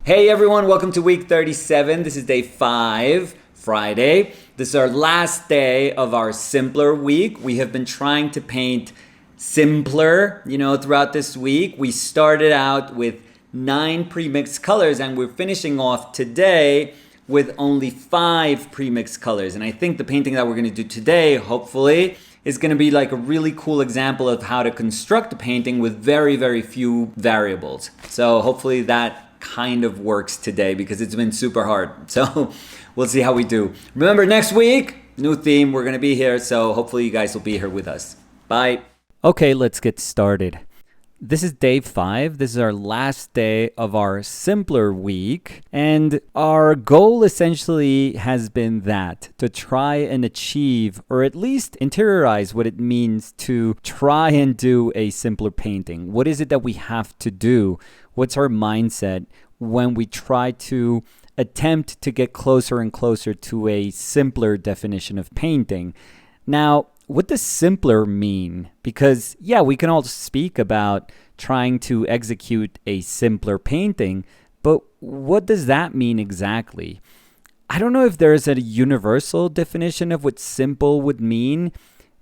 Hey everyone, welcome to week 37. This is day 5, Friday. This is our last day of our simpler week. We have been trying to paint simpler, throughout this week. We started out with 9 pre-mixed colors and we're finishing off today with only 5 pre-mixed colors. And I think the painting that we're going to do today, hopefully, is going to be like a really cool example of how to construct a painting with very, very few variables. So hopefully that kind of works today because it's been super hard. So we'll see how we do. Remember, next week, new theme, we're going to be here. So hopefully you guys will be here with us. Bye. Okay, let's get started. This is day 5. This is our last day of our simpler week. And our goal essentially has been to try and achieve, or at least interiorize what it means to try and do a simpler painting. What is it that we have to do? What's our mindset when we try to attempt to get closer and closer to a simpler definition of painting? Now, what does simpler mean? Because, we can all speak about trying to execute a simpler painting, but what does that mean exactly? I don't know if there is a universal definition of what simple would mean.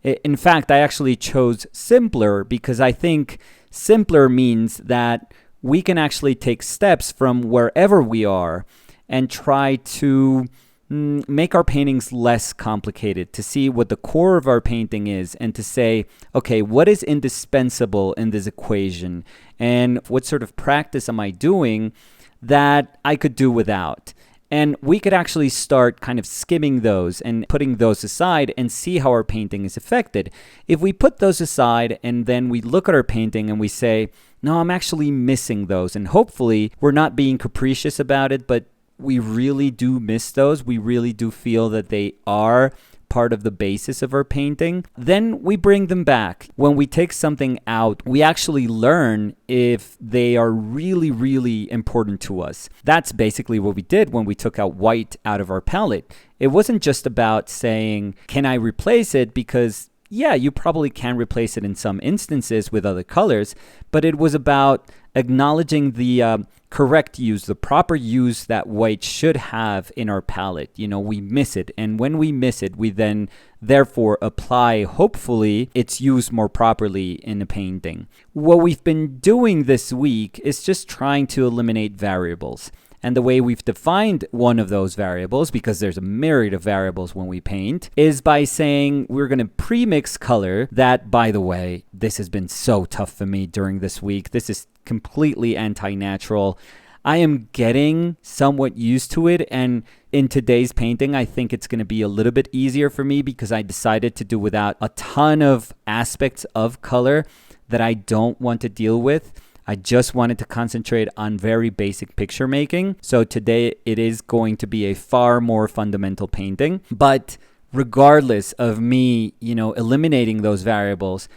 In fact, I actually chose simpler because I think simpler means that we can actually take steps from wherever we are and try to make our paintings less complicated, to see what the core of our painting is and to say, okay, what is indispensable in this equation and what sort of practice am I doing that I could do without? And we could actually start kind of skimming those and putting those aside and see how our painting is affected. If we put those aside and then we look at our painting and we say, no, I'm actually missing those. And hopefully we're not being capricious about it, but we really do miss those. We really do feel that they are part of the basis of our painting. Then we bring them back. When we take something out, we actually learn if they are really, really important to us. That's basically what we did when we took out white out of our palette. It wasn't just about saying, can I replace it? Because you probably can replace it in some instances with other colors, but it was about acknowledging the correct use, the proper use that white should have in our palette. We miss it. And when we miss it, we then therefore apply, hopefully, its use more properly in a painting. What we've been doing this week is just trying to eliminate variables. And the way we've defined one of those variables, because there's a myriad of variables when we paint, is by saying we're going to pre-mix color. That, by the way, this has been so tough for me during this week. This is completely anti-natural. I am getting somewhat used to it, and in today's painting, I think it's going to be a little bit easier for me because I decided to do without a ton of aspects of color that I don't want to deal with. I just wanted to concentrate on very basic picture making. So today it is going to be a far more fundamental painting. But regardless of me, eliminating those variables,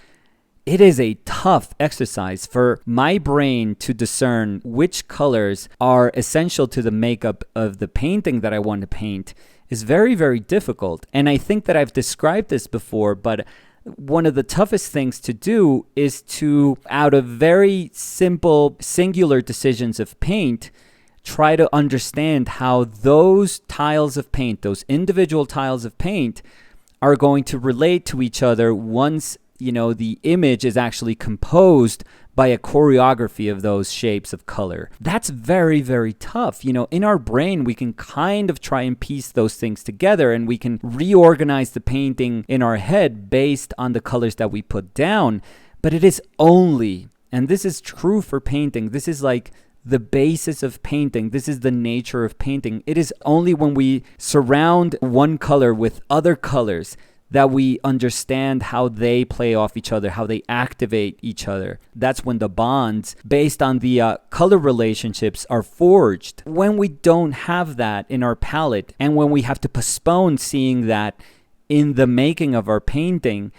it is a tough exercise for my brain to discern which colors are essential to the makeup of the painting that I want to paint is very, very difficult. And I think that I've described this before, but one of the toughest things to do is to, out of very simple, singular decisions of paint, try to understand how those tiles of paint, those individual tiles of paint, are going to relate to each other once, the image is actually composed by a choreography of those shapes of color. That's very, very tough. In our brain, we can kind of try and piece those things together and we can reorganize the painting in our head based on the colors that we put down. But it is only, and this is true for painting, this is like the basis of painting. This is the nature of painting. It is only when we surround one color with other colors that we understand how they play off each other, how they activate each other. That's when the bonds based on the color relationships are forged. When we don't have that in our palette and when we have to postpone seeing that in the making of our painting,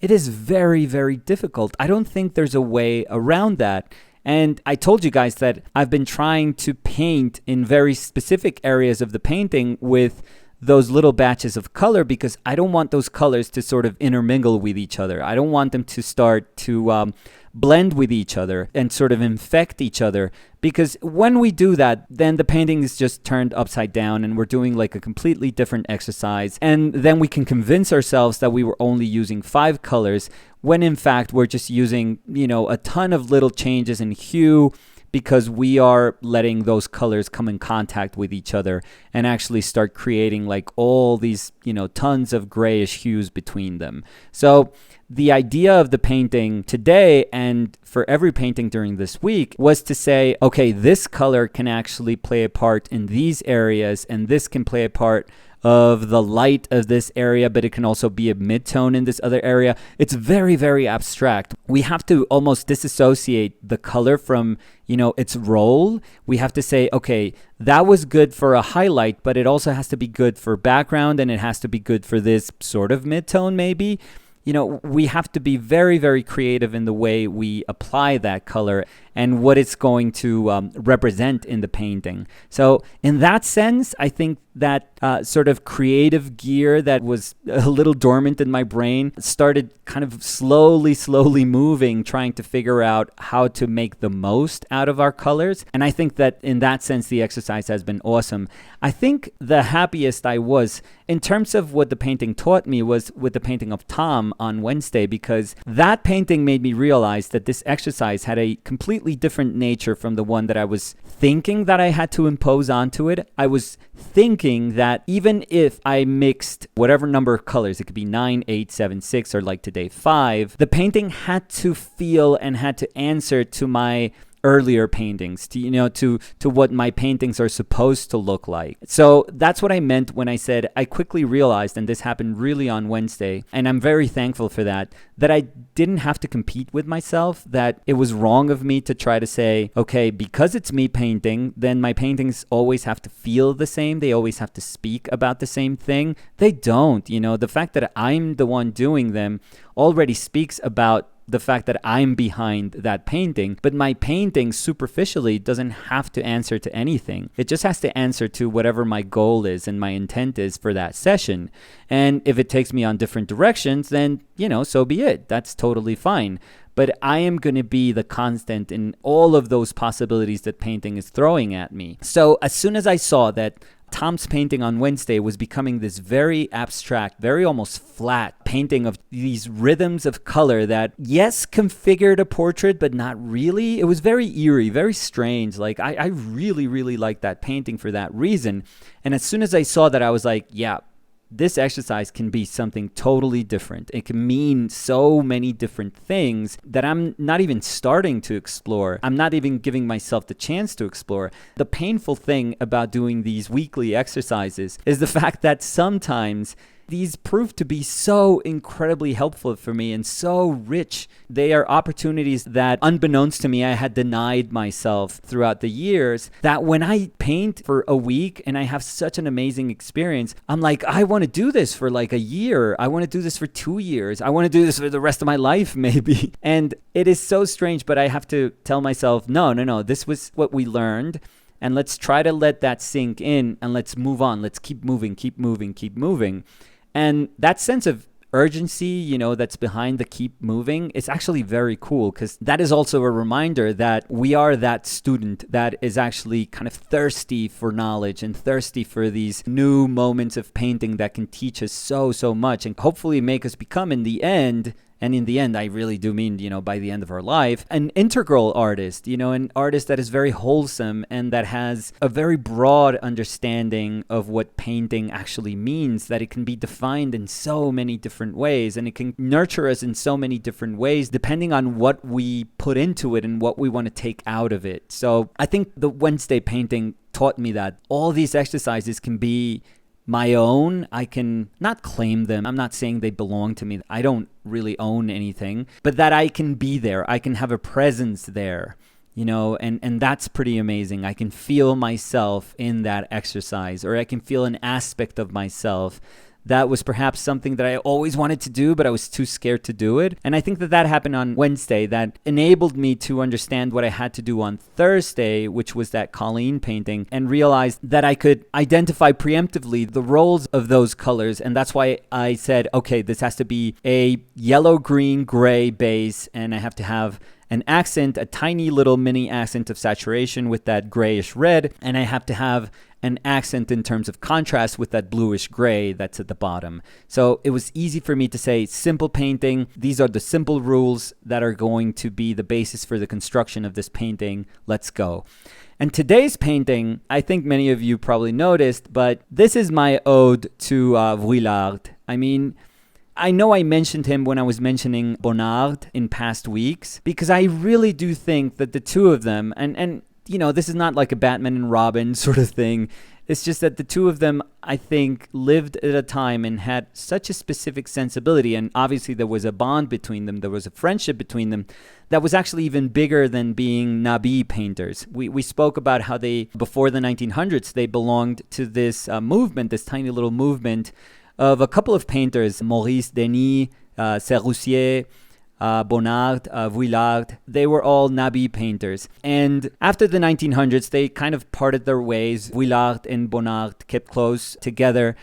it is very, very difficult. I don't think there's a way around that. And I told you guys that I've been trying to paint in very specific areas of the painting with those little batches of color because I don't want those colors to sort of intermingle with each other. I don't want them to start to blend with each other and sort of infect each other, because when we do that, then the painting is just turned upside down and we're doing like a completely different exercise. And then we can convince ourselves that we were only using 5 colors when in fact we're just using, a ton of little changes in hue, because we are letting those colors come in contact with each other and actually start creating like all these, tons of grayish hues between them. So the idea of the painting today and for every painting during this week was to say, okay, this color can actually play a part in these areas, and this can play a part of the light of this area, but it can also be a mid-tone in this other area. It's very, very abstract. We have to almost disassociate the color from, its role. We have to say, okay, that was good for a highlight, but it also has to be good for background, and it has to be good for this sort of mid-tone maybe. We have to be very, very creative in the way we apply that color and what it's going to represent in the painting. So in that sense, I think that sort of creative gear that was a little dormant in my brain started kind of slowly moving, trying to figure out how to make the most out of our colors. And I think that in that sense, the exercise has been awesome. I think the happiest I was in terms of what the painting taught me was with the painting of Tom on Wednesday, because that painting made me realize that this exercise had a completely different nature from the one that I was thinking that I had to impose onto it. I was thinking that even if I mixed whatever number of colors, it could be 9, 8, 7, 6, or like today 5, the painting had to feel and had to answer to my earlier paintings, to what my paintings are supposed to look like. So that's what I meant when I said I quickly realized, and this happened really on Wednesday, and I'm very thankful for that I didn't have to compete with myself, that it was wrong of me to try to say, okay, because it's me painting, then my paintings always have to feel the same. They always have to speak about the same thing. They don't. The fact that I'm the one doing them already speaks about the fact that I'm behind that painting, but my painting superficially doesn't have to answer to anything. It just has to answer to whatever my goal is and my intent is for that session. And if it takes me on different directions, then, so be it. That's totally fine. But I am going to be the constant in all of those possibilities that painting is throwing at me. So as soon as I saw that Tom's painting on Wednesday was becoming this very abstract, very almost flat painting of these rhythms of color that, yes, configured a portrait, but not really. It was very eerie, very strange. Like, I really, really liked that painting for that reason. And as soon as I saw that, I was like, yeah, this exercise can be something totally different. It can mean so many different things that I'm not even starting to explore. I'm not even giving myself the chance to explore. The painful thing about doing these weekly exercises is the fact that sometimes these prove to be so incredibly helpful for me and so rich. They are opportunities that, unbeknownst to me, I had denied myself throughout the years, that when I paint for a week and I have such an amazing experience, I'm like, I want to do this for like a year. I want to do this for 2 years. I want to do this for the rest of my life, maybe. And it is so strange, but I have to tell myself, no, this was what we learned. And let's try to let that sink in and let's move on. Let's keep moving. And that sense of urgency, that's behind the keep moving, it's actually very cool, because that is also a reminder that we are that student that is actually kind of thirsty for knowledge and thirsty for these new moments of painting that can teach us so much and hopefully make us become, in the end, and in the end, I really do mean, by the end of our life, an integral artist, an artist that is very wholesome and that has a very broad understanding of what painting actually means, that it can be defined in so many different ways and it can nurture us in so many different ways depending on what we put into it and what we want to take out of it. So I think the Wednesday painting taught me that all these exercises can be my own. I can not claim them. I'm not saying they belong to me. I don't really own anything, but that I can be there. I can have a presence there, and that's pretty amazing. I can feel myself in that exercise, or I can feel an aspect of myself That was perhaps something that I always wanted to do, but I was too scared to do it. And I think that happened on Wednesday. That enabled me to understand what I had to do on Thursday, which was that Colleen painting, and realized that I could identify preemptively the roles of those colors. And that's why I said, okay, this has to be a yellow, green, gray base, and I have to have an accent, a tiny little mini accent of saturation with that grayish red, and I have to have an accent in terms of contrast with that bluish gray that's at the bottom. So it was easy for me to say simple painting. These are the simple rules that are going to be the basis for the construction of this painting. Let's go. And today's painting, I think many of you probably noticed, but this is my ode to Vuillard. I mean, I know I mentioned him when I was mentioning Bonnard in past weeks, because I really do think that the two of them, and you know, this is not like a Batman and Robin sort of thing. It's just that the two of them, I think, lived at a time and had such a specific sensibility. And obviously there was a bond between them. There was a friendship between them that was actually even bigger than being Nabi painters. We spoke about how they, before the 1900s, they belonged to this movement, this tiny little movement of a couple of painters, Maurice Denis, Serroussier, Bonnard, Vuillard. They were all Nabi painters. And after the 1900s, they kind of parted their ways. Vuillard and Bonnard kept close together,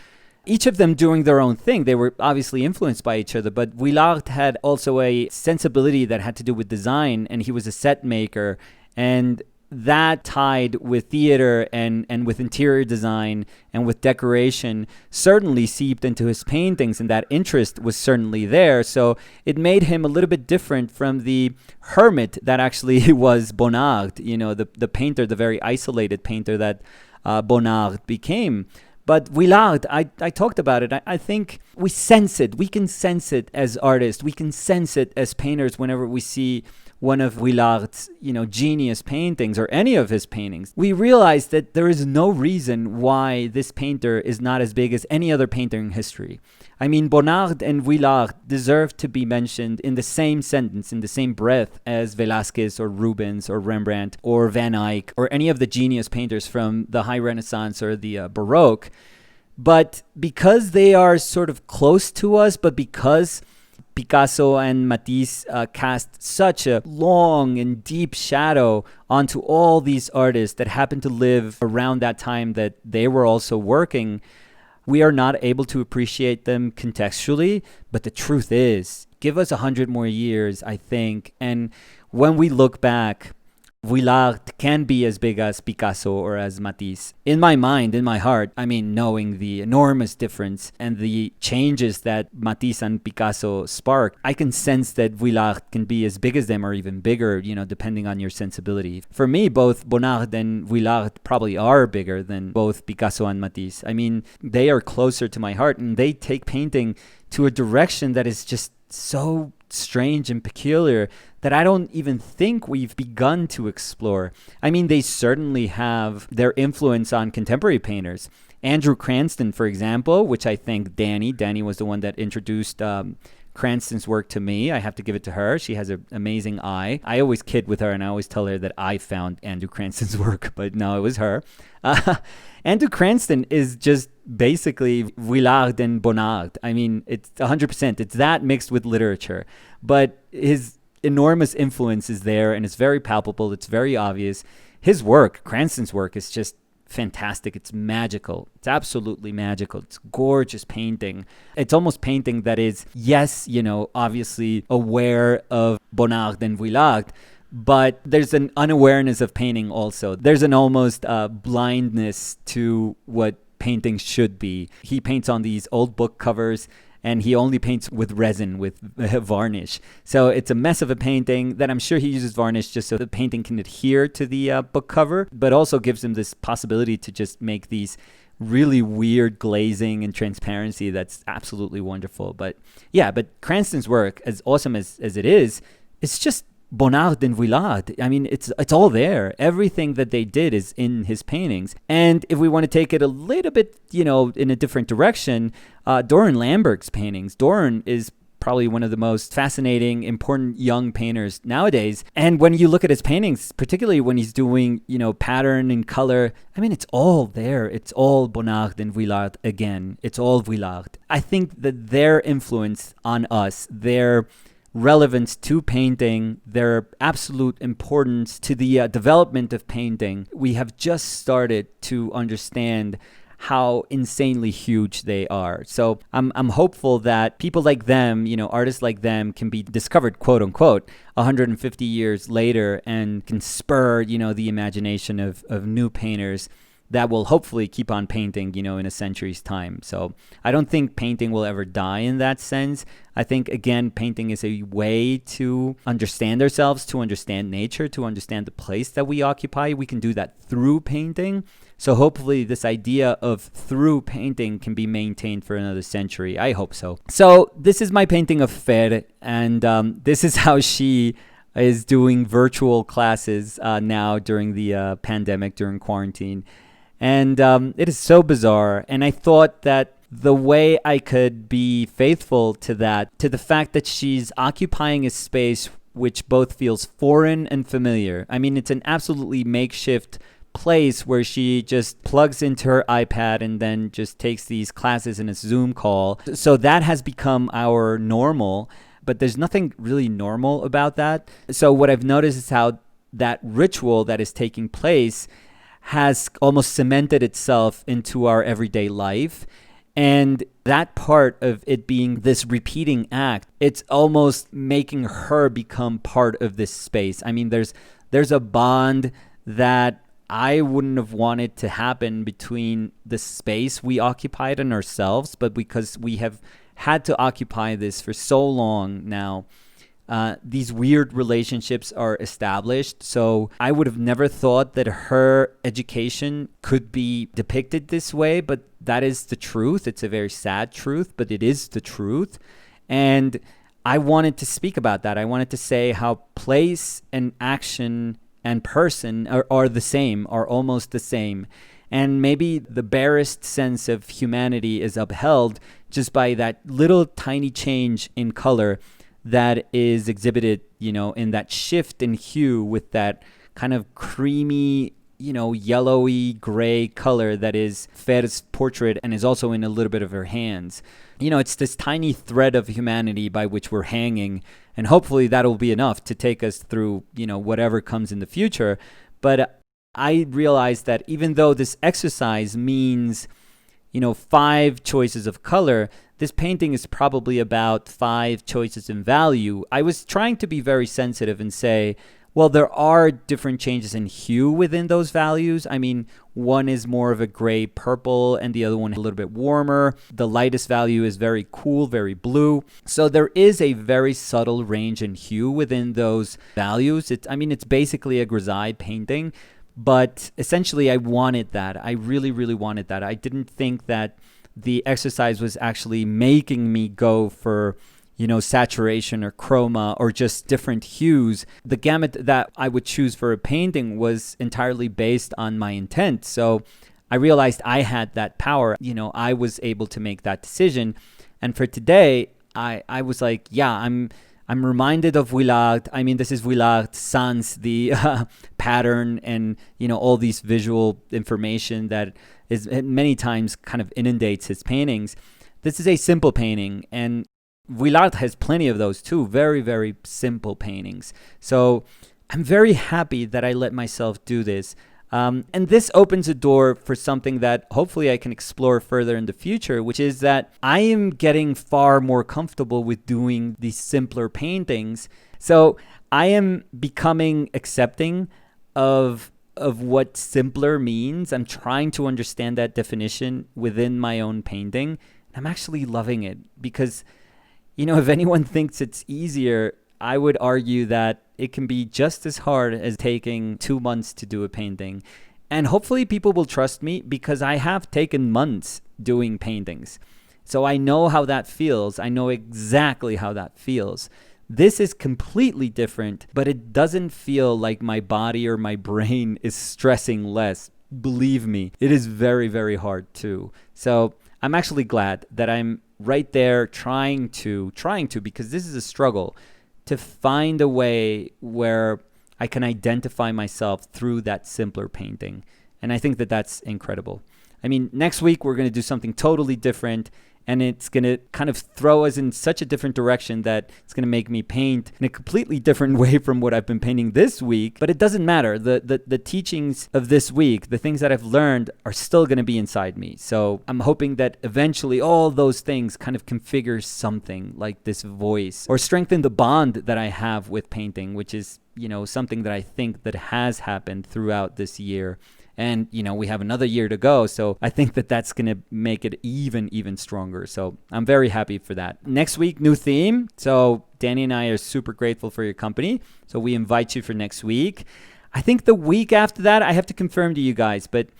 each of them doing their own thing. They were obviously influenced by each other, but Vuillard had also a sensibility that had to do with design, and he was a set maker. And that tied with theater and with interior design and with decoration certainly seeped into his paintings, and that interest was certainly there. So it made him a little bit different from the hermit that actually was Bonnard, you know, the painter, the very isolated painter that Bonnard became. But Vuillard, I talked about it. I think we sense it. We can sense it as artists. We can sense it as painters whenever we see one of Vuillard's, you know, genius paintings or any of his paintings. We realize that there is no reason why this painter is not as big as any other painter in history. I mean, Bonnard and Vuillard deserve to be mentioned in the same sentence, in the same breath as Velázquez or Rubens or Rembrandt or Van Eyck or any of the genius painters from the High Renaissance or the Baroque. But because they are sort of close to us, but because Picasso and Matisse cast such a long and deep shadow onto all these artists that happened to live around that time that they were also working, we are not able to appreciate them contextually. But the truth is, give us 100 more years, I think, and when we look back, Vuillard can be as big as Picasso or as Matisse. In my mind, in my heart, I mean, knowing the enormous difference and the changes that Matisse and Picasso sparked, I can sense that Vuillard can be as big as them or even bigger, you know, depending on your sensibility. For me, both Bonnard and Vuillard probably are bigger than both Picasso and Matisse. I mean, they are closer to my heart, and they take painting to a direction that is just so strange and peculiar that I don't even think we've begun to explore. I mean, they certainly have their influence on contemporary painters. Andrew Cranston, for example, which I think Danny was the one that introduced Cranston's work to me. I have to give it to her. She has an amazing eye. I always kid with her, and I always tell her that I found Andrew Cranston's work, but no, it was her. Andrew Cranston is just basically Vuillard and Bonnard. I mean, it's 100%. It's that mixed with literature. But his enormous influence is there, and it's very palpable. It's very obvious. His work, Cranston's work, is just fantastic. It's magical. It's absolutely magical. It's gorgeous painting. It's almost painting that is, yes, you know, obviously aware of Bonnard and Vuillard, but there's an unawareness of painting also. There's an almost blindness to what painting should be. He paints on these old book covers, and he only paints with resin, with varnish. So it's a mess of a painting that I'm sure he uses varnish just so the painting can adhere to the book cover, but also gives him this possibility to just make these really weird glazing and transparency that's absolutely wonderful. But yeah, but Cranston's work, as awesome as it is, it's just Bonnard and Vuillard. I mean, it's all there. Everything that they did is in his paintings. And if we want to take it a little bit, you know, in a different direction, Doran Lambert's paintings. Doran is probably one of the most fascinating, important young painters nowadays. And when you look at his paintings, particularly when he's doing, pattern and color, I mean, it's all there. It's all Bonnard and Vuillard again. It's all Vuillard. I think that their influence on us, their relevance to painting, their absolute importance to the development of painting, we have just started to understand how insanely huge they are. So I'm hopeful that people like them, artists like them can be discovered, quote unquote, 150 years later and can spur, the imagination of new painters that will hopefully keep on painting, in a century's time. So I don't think painting will ever die in that sense. I think, again, painting is a way to understand ourselves, to understand nature, to understand the place that we occupy. We can do that through painting. So hopefully this idea of through painting can be maintained for another century. I hope so. So this is my painting of Fer, and this is how she is doing virtual classes now during the pandemic, during quarantine. And it is so bizarre. And I thought that the way I could be faithful to that, to the fact that she's occupying a space which both feels foreign and familiar. I mean, it's an absolutely makeshift place where she just plugs into her iPad and then just takes these classes in a Zoom call. So that has become our normal, but there's nothing really normal about that. So what I've noticed is how that ritual that is taking place has almost cemented itself into our everyday life. And that part of it being this repeating act, it's almost making her become part of this space. I mean, there's a bond that I wouldn't have wanted to happen between the space we occupied and ourselves, but because we have had to occupy this for so long now, these weird relationships are established. So I would have never thought that her education could be depicted this way, but that is the truth. It's a very sad truth, but it is the truth. And I wanted to speak about that. I wanted to say how place and action and person are the same, are almost the same. And maybe the barest sense of humanity is upheld just by that little tiny change in color that is exhibited, in that shift in hue with that kind of creamy, yellowy gray color that is Fer's portrait and is also in a little bit of her hands. It's this tiny thread of humanity by which we're hanging, and hopefully that'll be enough to take us through, whatever comes in the future. But I realized that even though this exercise means, 5 choices of color, this painting is probably about 5 choices in value. I was trying to be very sensitive and say, well, there are different changes in hue within those values. I mean, one is more of a gray purple and the other one a little bit warmer. The lightest value is very cool, very blue. So there is a very subtle range in hue within those values. It's basically a grisaille painting, but essentially I wanted that. I really, really wanted that. I didn't think that the exercise was actually making me go for, saturation or chroma or just different hues. The gamut that I would choose for a painting was entirely based on my intent. So I realized I had that power. I was able to make that decision. And for today, I was like, yeah, I'm reminded of Vuillard. I mean, this is Vuillard sans the pattern and, all these visual information that is many times kind of inundates his paintings. This is a simple painting, and Vuillard has plenty of those too, very, very simple paintings. So I'm very happy that I let myself do this. And this opens a door for something that hopefully I can explore further in the future, which is that I am getting far more comfortable with doing these simpler paintings. So I am becoming accepting of what simpler means. I'm trying to understand that definition within my own painting. I'm actually loving it because, if anyone thinks it's easier, I would argue that it can be just as hard as taking 2 months to do a painting. And hopefully people will trust me because I have taken months doing paintings. So I know how that feels. I know exactly how that feels. This is completely different, but it doesn't feel like my body or my brain is stressing less. Believe me, it is very, very hard too. So I'm actually glad that I'm right there trying to, because this is a struggle, to find a way where I can identify myself through that simpler painting. And I think that that's incredible. I mean, next week we're going to do something totally different, and it's going to kind of throw us in such a different direction that it's going to make me paint in a completely different way from what I've been painting this week. But it doesn't matter. The teachings of this week, the things that I've learned, are still going to be inside me. So I'm hoping that eventually all those things kind of configure something like this voice, or strengthen the bond that I have with painting, which is, you know, something that I think that has happened throughout this year. And, you know, we have another year to go. So I think that that's going to make it even stronger. So I'm very happy for that. Next week, new theme. So Danny and I are super grateful for your company. So we invite you for next week. I think the week after that, I have to confirm to you guys, but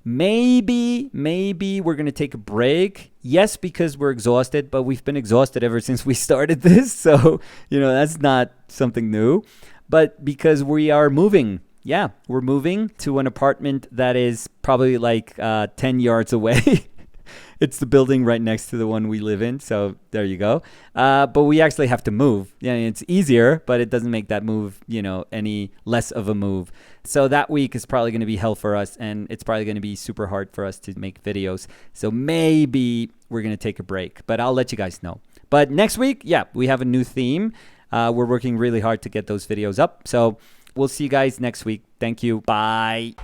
maybe we're going to take a break. Yes, because we're exhausted, but we've been exhausted ever since we started this. So, you know, that's not something new. But because we are moving. Yeah, we're moving to an apartment that is probably like 10 yards away. It's the building right next to the one we live in. So there you go. But we actually have to move. Yeah, it's easier, but it doesn't make that move, you know, any less of a move. So that week is probably going to be hell for us. And it's probably going to be super hard for us to make videos. So maybe we're going to take a break. But I'll let you guys know. But next week, yeah, we have a new theme. We're working really hard to get those videos up. So we'll see you guys next week. Thank you. Bye.